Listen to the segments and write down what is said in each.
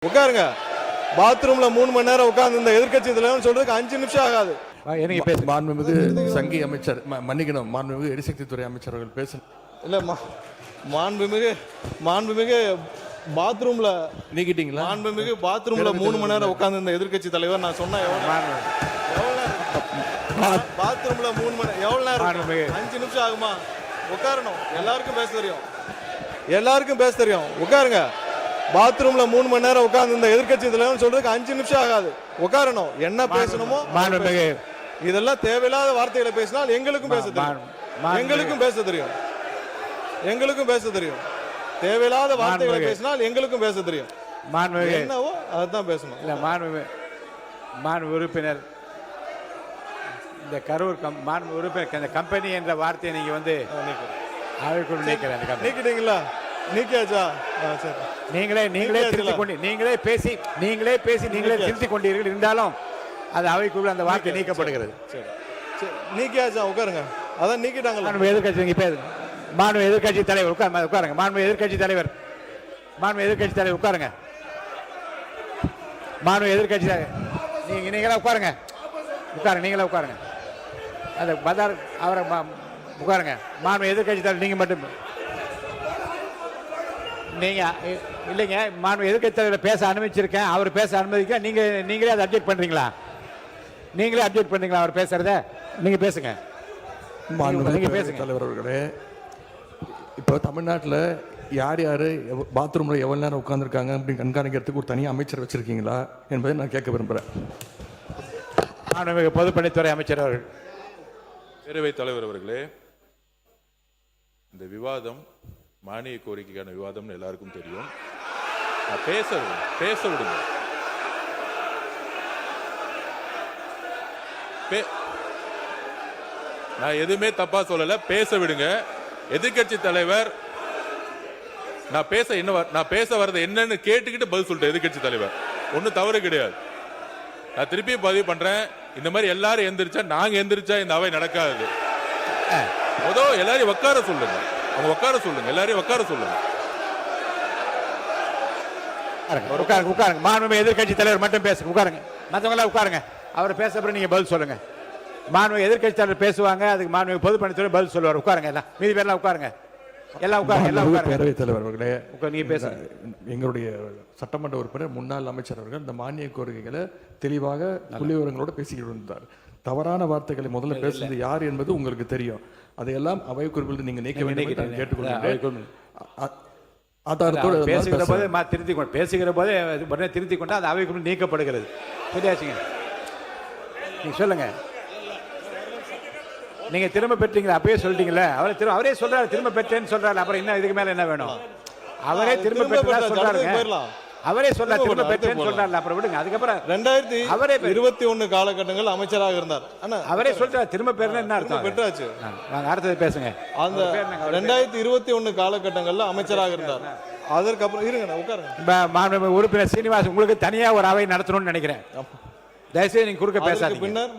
உட்காருங்க. பாத்ரூம்ல 3 மணி நேரம் உட்கார்ந்து இந்த எதிர்க்கட்சி தலைவர் சொல்றதுக்கு 5 நிமிஷம் ஆகாது. மாண்புமிகு சங்கி அமைச்சர் மன்னிக்கணும், மாண்புமிகு எரிசக்தி துறை அமைச்சர் அவர்கள் பேச இல்ல மாண்புமிகு பாத்ரூம்ல நீக்கிட்டீங்களா? மாண்புமிகு பாத்ரூம்ல 3 மணி நேரம் உட்கார்ந்து இந்த எதிர்க்கட்சி தலைவர் நான் சொன்னா பாத்ரூம்ல 3 மணி எவ்வளவு நேரம்? 5 நிமிஷம் ஆகுமா? உட்காரணும். எல்லாருக்கும் பேச தெரியும். உட்காருங்க. பாத்ரூம்ல 3 மணி நேரம் உட்கார்ந்து இந்த எதிர்க்கட்சி தலைவர் சொல்றதுக்கு 5 நிமிஷம் ஆகாது. உட்காரணும். என்ன பேசணுமோ இதெல்லாம் தேவையில்லாத வார்த்தைகளை பேசினால் எங்களுக்கும் பேச தெரியும். தேவையில்லாத வார்த்தைகளை பேசினால் எங்களுக்கும் பேச தெரியும். என்னவோ அதுதான் பேசணும். இல்ல மாண்பு உறுப்பினர், இந்த கரூர் மாண்பு உறுப்பினர் இந்த கம்பெனி என்ற வார்த்தையை நீங்க வந்து நீக்கிட்டீங்களா? நீக்கியாச்சா? சரி. நீங்களே பேசி திருத்திக் கொண்டீர்கள். இருந்தாலும் அது அவைக்குள்ள அந்த வார்த்தை நீக்கப்படுகிறது. சரி, நீக்கியாச்சா? உட்காருங்க. அதான் நீக்கிட்டாங்க. மாண்பு எதிர்க்கட்சி தலைவர் உட்காருங்க. மாண்பு எதிர்க்கட்சி தலைவர் உட்காருங்க. மாண்பு எதிர்க்கட்சி நீங்களா உட்காருங்க. நீங்களா உட்காருங்க. அந்த பதார் அவரை உட்காருங்க. மாண்பு எதிர்க்கட்சி தலைவர் நீங்க மட்டும் இல்லைங்க. மாண்பு எதிர்க்கட்சி தலைவர் பேச அனுமதிச்சிருக்கேன். அவர் பேச அனுமதிக்க நீங்களே அதை அப்டேட் பண்றீங்களா? அவர் பேசுறத நீங்க பேசுங்க. தலைவர் அவர்களே, இப்போ தமிழ்நாட்டில் யார் பாத்ரூம்ல எவ்வளவு நேரம் உட்கார்ந்துருக்காங்க அப்படின்னு கண்காணிக்கிறதுக்கு ஒரு தனி அமைச்சர் வச்சிருக்கீங்களா என்பதை நான் கேட்க விரும்புகிறேன். பொதுப்பணித்துறை அமைச்சர் அவர்கள். பேரவைத் தலைவர் அவர்களே, இந்த விவாதம் மானிய கோரிக்கைக்கான விவாதம்னு எல்லாருக்கும் தெரியும். பேச விடுங்க. நான் எதுவுமே தப்பா சொல்லல. பேச விடுங்க. எதிர்க்கட்சி தலைவர் நான் பேச வர்றது என்னன்னு கேட்டுக்கிட்டு பதில் சொல்லிட்டேன். எதிர்க்கட்சி தலைவர் ஒன்னும் தவறு கிடையாது. நான் திருப்பியும் பதிவு பண்றேன். இந்த மாதிரி எல்லாரும் எந்திரிச்சா நாங்க எந்திரிச்சா இந்த அவை நடக்காது. எல்லாரையும் உட்கார சொல்லுங்க. எல்லாரையும் உட்கார சொல்லுங்க. உட்காருங்க. மாண்புமிகு எதிர்க்கட்சி தலைவர் மட்டும் பேசுங்க. உட்காருங்க. மற்றவங்க எல்லாம் உட்காருங்க. அவர் பேசப்பட நீங்க பதில் சொல்லுங்க. மாண்புமிகு எதிர்க்கட்சி தலைவர் பேசுவாங்க. அதுக்கு மாண்புமிகு பொதுப்பணித்துறை பதில் சொல்லுவார். உட்காருங்க. எல்லாம் மீதி பேர்லாம் உட்காருங்க. பேரவைத் தலைவர் அவர்களே, நீங்க பேசுங்க. எங்களுடைய சட்டமன்ற உறுப்பினர் முன்னாள் அமைச்சர் அவர்கள் இந்த மானிய கோரிக்கைகளை தெளிவாக புள்ளிவிவரங்களோட பேசிக்கிட்டு இருந்தார். தவறான வார்த்தைகளை முதல்ல பேசுறது யார் என்பது உங்களுக்கு தெரியும். அதையெல்லாம் அவை குறிப்பில் நீங்க நீக்க வேண்டும் கேட்டுக்கொள்கிறேன். பேசுகிற போதே உடனே திருத்திக் கொண்டா அது அவை குறிப்பில் நீக்கப்படுகிறது. புரியாச்சுங்க? நீங்க சொல்லுங்க. நீங்க திரும்ப பெற்றீங்களா? அப்பயே சொல்லிட்டீங்களா? அவரே சொல்றாரு திரும்ப பெற்றேன்னு சொல்றாரு. அப்புறம் என்ன இதுக்கு மேல என்ன வேணும்? அவரே திரும்ப பெற்றதா சொல்றாருங்க. அவரே சொல்றாரு திரும்ப பெற்றேன்னு சொல்றாரு. அப்புறம் விடுங்க. அதுக்கப்புறம் 2021 காலகட்டங்கள் அமைச்சராக இருந்தார். அவரே சொல்றாரு திரும்ப பெறல என்ன அர்த்தம்? பெற்றாச்சு. வாங்க அடுத்தது பேசுங்க. அந்த 2021 காலகட்டங்கள்ல அமைச்சராக இருந்தார். அதற்கப்புறம் இருங்க உட்காருங்க. உறுப்பினர் சீனிவாசன், உங்களுக்கு தனியா ஒரு அவை நடத்தணும்னு நினைக்கிறேன். தயவுசெய்து நீங்க குறுக்க பேசாதீங்க. பின்னர்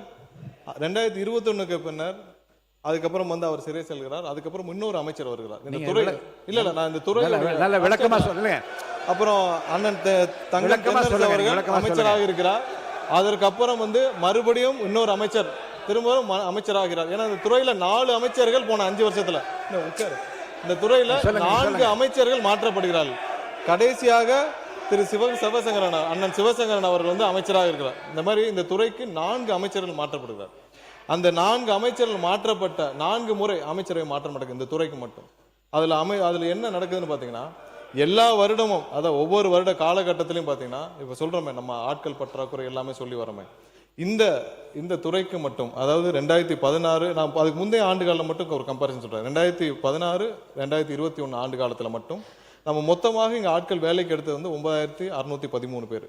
2021க்கு பின்னர் அதுக்கப்புறம் அவர் சிறை செல்கிறார். அதுக்கப்புறம் இன்னொரு அமைச்சர் வருகிறார். இந்த துறை நான் இந்த துறையில நல்ல விளக்கமா சொல்லுங்க. அப்புறம் அண்ணன் தங்கம் அவர்கள் அமைச்சராக இருக்கிறார். அதற்கப்புறம் மறுபடியும் இன்னொரு அமைச்சர் திரும்பவும் அமைச்சராகிறார். ஏன்னா இந்த துறையில 4 அமைச்சர்கள் போன 5 வருஷத்துல இந்த துறையில 4 அமைச்சர்கள் மாற்றப்படுகிறார்கள். கடைசியாக திரு சிவசங்கரன் அண்ணன் சிவசங்கரன் அவர்கள் அமைச்சராக இருக்கிறார். இந்த மாதிரி இந்த துறைக்கு 4 அமைச்சர்கள் மாற்றப்படுகிறார். அந்த 4 அமைச்சர்கள் மாற்றப்பட்ட 4 முறை அமைச்சரவை மாற்றம் நடக்குது இந்த துறைக்கு மட்டும். அதுல என்ன நடக்குதுன்னு பாத்தீங்கன்னா, எல்லா வருடமும் அதாவது ஒவ்வொரு வருட காலகட்டத்திலையும் பாத்தீங்கன்னா, இப்ப சொல்றோமே நம்ம ஆட்கள் பற்றாக்குறை எல்லாமே சொல்லி வரமே, இந்த துறைக்கு மட்டும் அதாவது 2016 நான் அதுக்கு முந்தைய ஆண்டுகாலில் மட்டும் ஒரு கம்பேரிசன் சொல்றேன். 2016 2021 ஆண்டு காலத்துல மட்டும் நம்ம மொத்தமாக இங்க ஆட்கள் வேலைக்கு எடுத்தது 9613 பேர்.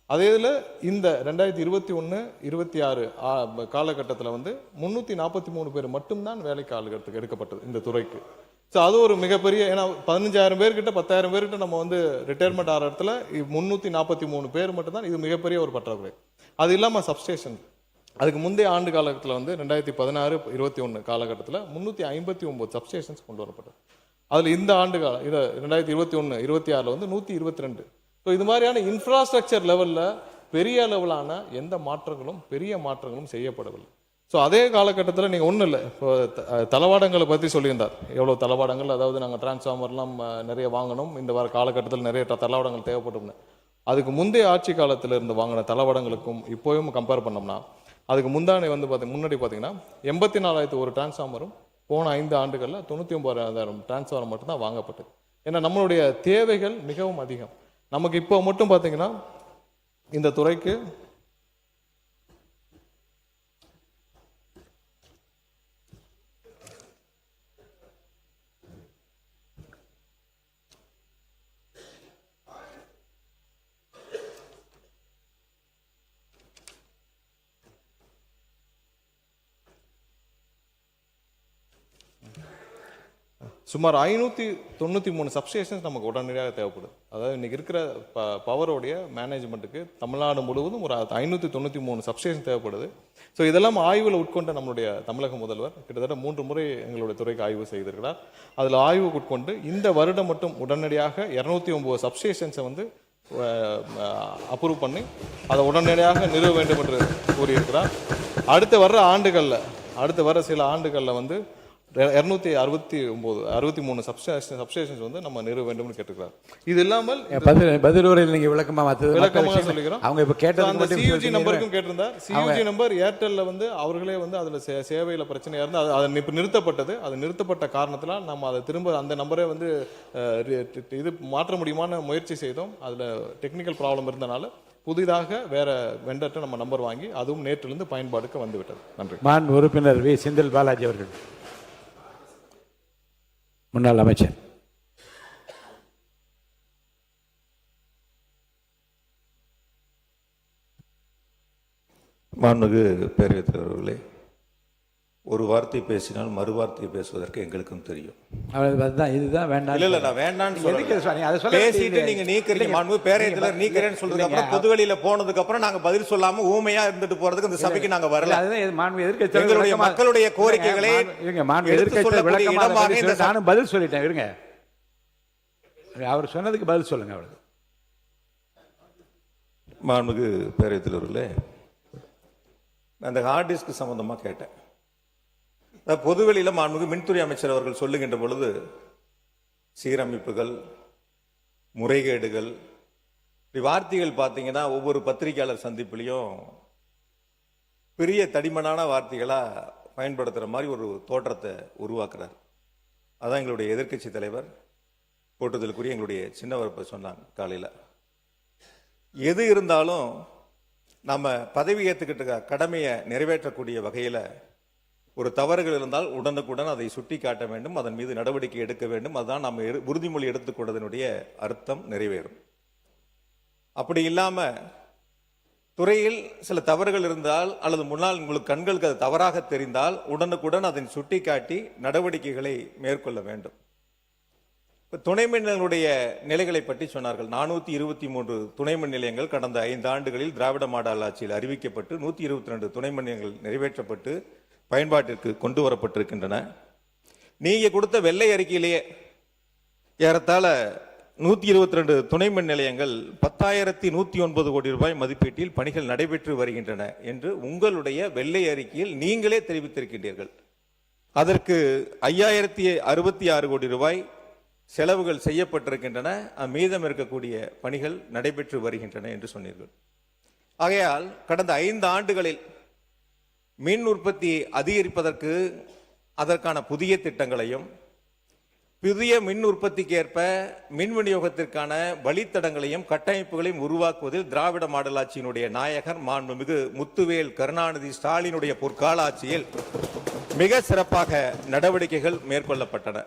அதே இதில் இந்த 2021 26 காலகட்டத்தில் 343 பேர் மட்டும்தான் வேலைக்கு ஆளுகிறதுக்கு எடுக்கப்பட்டது இந்த துறைக்கு. ஸோ அது ஒரு மிகப்பெரிய, ஏன்னா 15,000 பேர்கிட்ட 10,000 பேர்கிட்ட நம்ம ரிட்டையர்மெண்ட் ஆகிற இடத்துல 343 பேர் மட்டும்தான். இது மிகப்பெரிய ஒரு பற்றாக்குறை. அது இல்லாமல் சப்ஸ்டேஷன் அதுக்கு முந்தைய ஆண்டு காலத்தில் 2016-21 காலகட்டத்தில் 359 சப்ஸ்டேஷன்ஸ் கொண்டு வரப்பட்டது. அதில் இந்த ஆண்டு காலம் இதை 2021-26 122 ஸோ இது மாதிரியான இன்ஃப்ராஸ்ட்ரக்சர் லெவலில் பெரிய அளவிலான எந்த மாற்றங்களும் பெரிய மாற்றங்களும் செய்யப்படவில்லை. ஸோ அதே காலகட்டத்தில் நீங்கள் ஒன்றும் இல்லை, இப்போ தளவாடங்களை பற்றி சொல்லியிருந்தார். எவ்வளோ தளவாடங்கள், அதாவது நாங்கள் டிரான்ஸ்ஃபார்மர்லாம் நிறைய வாங்கணும், இந்த வார காலகட்டத்தில் நிறைய தளவாடங்கள் தேவைப்படும். அதுக்கு முந்தைய ஆட்சி காலத்தில் இருந்து வாங்கின தளவாடங்களுக்கும் இப்போவும் கம்பேர் பண்ணோம்னா அதுக்கு முன்னாடி பார்த்தீங்கன்னா 84,000 ஒரு டிரான்ஸ்ஃபார்மரும் போன 5 ஆண்டுகளில் 99,000 டிரான்ஸ்ஃபார்மர் மட்டும்தான் வாங்கப்பட்டது. ஏன்னா நம்மளுடைய தேவைகள் மிகவும் அதிகம். நமக்கு இப்போ மட்டும் பார்த்தீங்கன்னா இந்த துறைக்கு சுமார் 593 சப்ஸ்டேஷன்ஸ் நமக்கு உடனடியாக தேவைப்படுது. அதாவது இன்னைக்கு இருக்கிற பவரோடைய மேனேஜ்மெண்ட்டுக்கு தமிழ்நாடு முழுவதும் ஒரு 593 சப்ஸ்டேஷன் தேவைப்படுது. ஸோ இதெல்லாம் ஆய்வில் உட்கொண்ட நம்மளுடைய தமிழக முதல்வர் கிட்டத்தட்ட 3 முறை எங்களுடைய துறைக்கு ஆய்வு செய்திருக்கிறார். அதில் ஆய்வு உட்கொண்டு இந்த வருடம் மட்டும் உடனடியாக 209 சப்ஸ்டேஷன்ஸை வந்து அப்ரூவ் பண்ணி அதை உடனடியாக நிறுவ வேண்டும் என்று கூறியிருக்கிறார். அடுத்து வர சில ஆண்டுகளில் வந்து 263 சப்ஸ்டேஷன்ஸ் வந்து நம்ம நிறுவ வேண்டும்னு கேட்டுக்கிறார். இது இல்லாமல் பதில் உரையில் நீங்க விளக்கமாக சொல்லிக்கிறோம். அவங்க இப்ப கேட்டது அந்த சியூஜி நம்பருக்கும் கேட்டிருந்தார். சியூஜி நம்பர் ஏர்டெல்ல வந்து அவர்களே வந்து அதுல சேவையில பிரச்சனையா இருந்து அது இப்ப நிறுத்தப்பட்டது. அது நிறுத்தப்பட்ட காரணத்தினால் நம்ம அதை திரும்ப அந்த நம்பரே வந்து இது மாற்ற முடியுமான முயற்சி செய்தோம். அதுல டெக்னிக்கல் ப்ராப்ளம் இருந்தனால புதிதாக வேற வெண்டர்ட்ட நம்ம நம்பர் வாங்கி அதுவும் நேற்றிலிருந்து பயன்பாடுக்கு வந்துவிட்டது. நன்றி. மாண்பு உறுப்பினர் வி. செந்தில் பாலாஜி அவர்கள், முன்னாள் அமைச்சர். மாண்புமிகு பேரவைத் தலைவர்களே, ஒரு வார்த்தை பேசினால் மறு வார்த்தை பேசுவதற்கு எங்களுக்கும் தெரியும். இதுதான் வேண்டாம். இல்ல நான் வேண்டாம்னு சொல்லல. பேசிட்டு நீங்க நீக்கிறீங்க. மாண்புமிகு பேரவைத் தலைவர் நீக்கிறேன்னு சொல்றதுக்கு அப்புறம் பொதுவெளியில போனதுக்கு அப்புறம் நாங்க பதில் சொல்லாம ஊமையா இருந்துட்டு போறதுக்கு இந்த சபைக்கு நாங்க வரல. எங்களுடைய மக்களுடைய கோரிக்கைகளை நானும் பதில் சொல்லிட்டேன். இருங்க, அவர் சொன்னதுக்கு பதில் சொல்லுங்க. அவருக்கு மாண்புமிகு பேரவைத் தலைவர்களே, அந்த ஹார்ட் டிஸ்க் சம்பந்தமா கேட்டேன். பொதுவெளியில மாண்புமிகு மின்துறை அமைச்சர் அவர்கள் சொல்லுகின்ற பொழுது சீரமைப்புகள், முறைகேடுகள், வார்த்தைகள் பார்த்தீங்கன்னா ஒவ்வொரு பத்திரிகையாளர் சந்திப்பிலையும் பெரிய தடிமனான வார்த்தைகளா பயன்படுத்துற மாதிரி ஒரு தோற்றத்தை உருவாக்குறார். அதான் எங்களுடைய எதிர்க்கட்சி தலைவர் போட்டுதலுக்குரிய எங்களுடைய சின்னவரப்ப சொன்னாங்க காலையில். எது இருந்தாலும் நம்ம பதவி ஏற்றுக்கிட்ட கடமையை நிறைவேற்றக்கூடிய வகையில் ஒரு தவறுகள் இருந்தால் உடனுக்குடன் அதை சுட்டி காட்ட வேண்டும், அதன் மீது நடவடிக்கை எடுக்க வேண்டும். அதுதான் நம்ம உறுதிமொழி எடுத்துக்கொண்டதனுடைய அர்த்தம் நிறைவேறும். அப்படி இல்லாம துறையில் சில தவறுகள் இருந்தால் அல்லது முன்னால் உங்களுக்கு கண்களுக்கு அது தவறாக தெரிந்தால் உடனுக்குடன் அதை சுட்டி காட்டி நடவடிக்கைகளை மேற்கொள்ள வேண்டும். துணை மின் நிலையங்களுடைய நிலைகளை பற்றி சொன்னார்கள். 423 துணை மின் நிலையங்கள் கடந்த 5 ஆண்டுகளில் திராவிட மாடல் ஆட்சியில் அறிவிக்கப்பட்டு 122 துணை மின் நிலையங்கள் நிறைவேற்றப்பட்டு பயன்பாட்டிற்கு கொண்டு வரப்பட்டிருக்கின்றன. நீங்க கொடுத்த வெள்ளை அறிக்கையிலேயே ஏறத்தாழ 122 துணை மின் நிலையங்கள் 10,109 கோடி ரூபாய் மதிப்பீட்டில் பணிகள் நடைபெற்று வருகின்றன என்று உங்களுடைய வெள்ளை அறிக்கையில் நீங்களே தெரிவித்திருக்கின்றீர்கள். அதற்கு 5,066 கோடி ரூபாய் செலவுகள் செய்யப்பட்டிருக்கின்றன, மீதம் இருக்கக்கூடிய பணிகள் நடைபெற்று வருகின்றன என்று சொன்னீர்கள். ஆகையால் கடந்த 5 ஆண்டுகளில் மின் உற்பத்தி அதிகரிப்பதற்கு அதற்கான புதிய திட்டங்களையும் புதிய மின் உற்பத்திக்கு ஏற்ப மின் விநியோகத்திற்கான வழித்தடங்களையும் கட்டமைப்புகளையும் உருவாக்குவதில் திராவிட மாடல் ஆட்சியினுடைய நாயகர் மாண்புமிகு முத்துவேல் கருணாநிதி ஸ்டாலினுடைய பொற்கால ஆட்சியில் மிக சிறப்பாக நடவடிக்கைகள் மேற்கொள்ளப்பட்டன.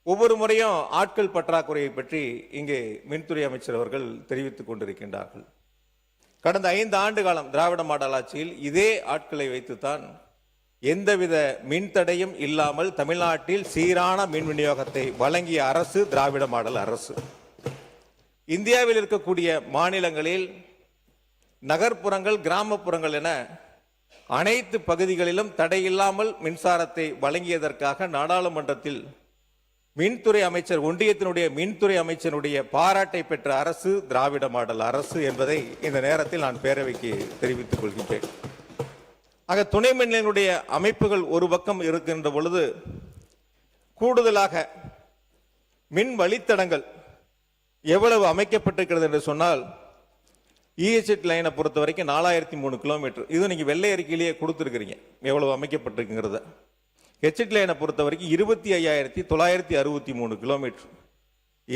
ஒவ்வொரு முறையும் ஆட்கள் பற்றாக்குறையை பற்றி இங்கே மின்துறை அமைச்சர் அவர்கள் தெரிவித்துக் கொண்டிருக்கின்றார்கள். கடந்த 5 ஆண்டு காலம் திராவிட மாடல் ஆட்சியில் இதே ஆட்களை வைத்துத்தான் எந்தவித மின்தடையும் இல்லாமல் தமிழ்நாட்டில் சீரான மின் விநியோகத்தை வழங்கிய அரசு திராவிட மாடல் அரசு. இந்தியாவில் இருக்கக்கூடிய மாநிலங்களில் நகர்ப்புறங்கள், கிராமப்புறங்கள் என அனைத்து பகுதிகளிலும் தடையில்லாமல் மின்சாரத்தை வழங்கியதற்காக நாடாளுமன்றத்தில் மின்துறை அமைச்சர், ஒன்றியத்தினுடைய மின்துறை அமைச்சருடைய பாராட்டை பெற்ற அரசு திராவிட மாடல் அரசு என்பதை இந்த நேரத்தில் நான் பேரவைக்கு தெரிவித்துக் கொள்கின்றேன். ஆக துணை மின் நிலையங்களுடைய அமைப்புகள் ஒரு பக்கம் இருக்கின்ற பொழுது, கூடுதலாக மின் வழித்தடங்கள் எவ்வளவு அமைக்கப்பட்டிருக்கிறது என்று சொன்னால், இஎச்எட் லைனை பொறுத்த வரைக்கும் 4003 கிலோமீட்டர். இது நீங்க வெள்ளை அறிக்கையிலேயே கொடுத்துருக்கிறீங்க எவ்வளவு அமைக்கப்பட்டிருக்குங்கிறத. ஹெச்எட் லைனை பொறுத்த வரைக்கும் 25,963 கிலோமீட்டர்.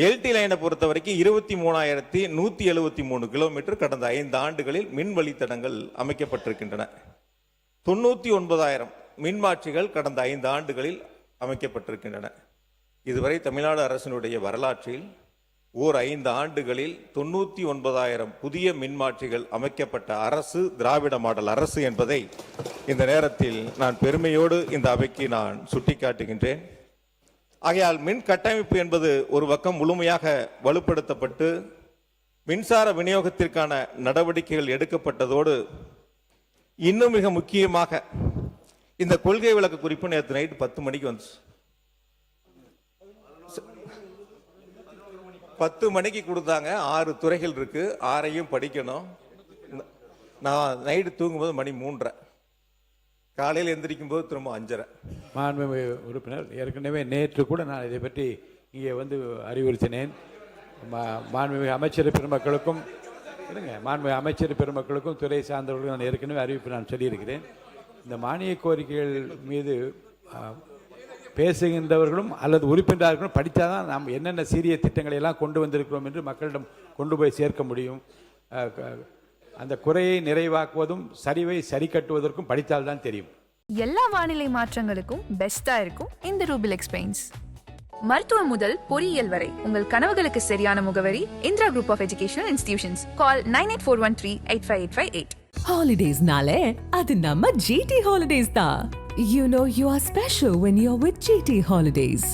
எல்டி லைனை பொறுத்த வரைக்கும் 23,173 கிலோமீட்டர் கடந்த 5 ஆண்டுகளில் மின் வழித்தடங்கள் அமைக்கப்பட்டிருக்கின்றன. 99,000 மின்மாற்றிகள் கடந்த 5 ஆண்டுகளில் அமைக்கப்பட்டிருக்கின்றன. இதுவரை தமிழ்நாடு அரசினுடைய வரலாற்றில் ஓர் 5 ஆண்டுகளில் 99,000 புதிய மின்மாற்றிகள் அமைக்கப்பட்ட அரசு திராவிட மாடல் அரசு என்பதை இந்த நேரத்தில் நான் பெருமையோடு இந்த அவைக்கு நான் சுட்டிக்காட்டுகின்றேன். ஆகையால் மின் கட்டமைப்பு என்பது ஒரு பக்கம் முழுமையாக வலுப்படுத்தப்பட்டு மின்சார விநியோகத்திற்கான நடவடிக்கைகள் எடுக்கப்பட்டதோடு, இன்னும் மிக முக்கியமாக இந்த கொள்கை விளக்க குறிப்பு நேற்று நைட்டு 10 மணிக்கு வந்துச்சு. 10 மணிக்கு கொடுத்தாங்க. 6 துறைகள் இருக்கு, 6ஐயும் படிக்கணும். நான் நைட்டு தூங்கும்போது மணி 3:30, காலையில் எந்திரிக்கும் போது திரும்ப 5:30. மாண்புமிகு உறுப்பினர், ஏற்கனவே நேற்று கூட நான் இதை பற்றி இங்கே வந்து அறிவுறுத்தினேன். மாண்புமிகு அமைச்சர் பெருமக்களுக்கும் மாண்புமிகு அமைச்சர் பெருமக்களுக்கும் துறை சார்ந்தவர்களுக்கும் நான் ஏற்கனவே அறிவிப்பு நான் சொல்லியிருக்கிறேன். இந்த மானிய கோரிக்கைகள் மீது பேசுகின்றவர்களும் அல்லது உறுப்பினர்களும் படித்தாதான் நாம் என்னென்ன சீரிய திட்டங்களை எல்லாம் கொண்டு வந்திருக்கிறோம் என்று மக்களிடம் கொண்டு போய் சேர்க்க முடியும். அந்த குறையை நிறைவாக்குவதும் சரிவை சரி கட்டுவதற்கும் படித்தால்தான் தெரியும். எல்லா வானிலை மாற்றங்களுக்கும் பெஸ்டா இருக்கும் இந்த ரூபில் எக்ஸ்பெயின்ஸ். மருத்துவம் முதல் பொறியியல் வரை உங்கள் கனவுகளுக்கு சரியான முகவரி Indira group of educational institutions. Call 9841385858. Holidays-nale, adu namma GT Holidays da. You know you are special when you're with GT Holidays.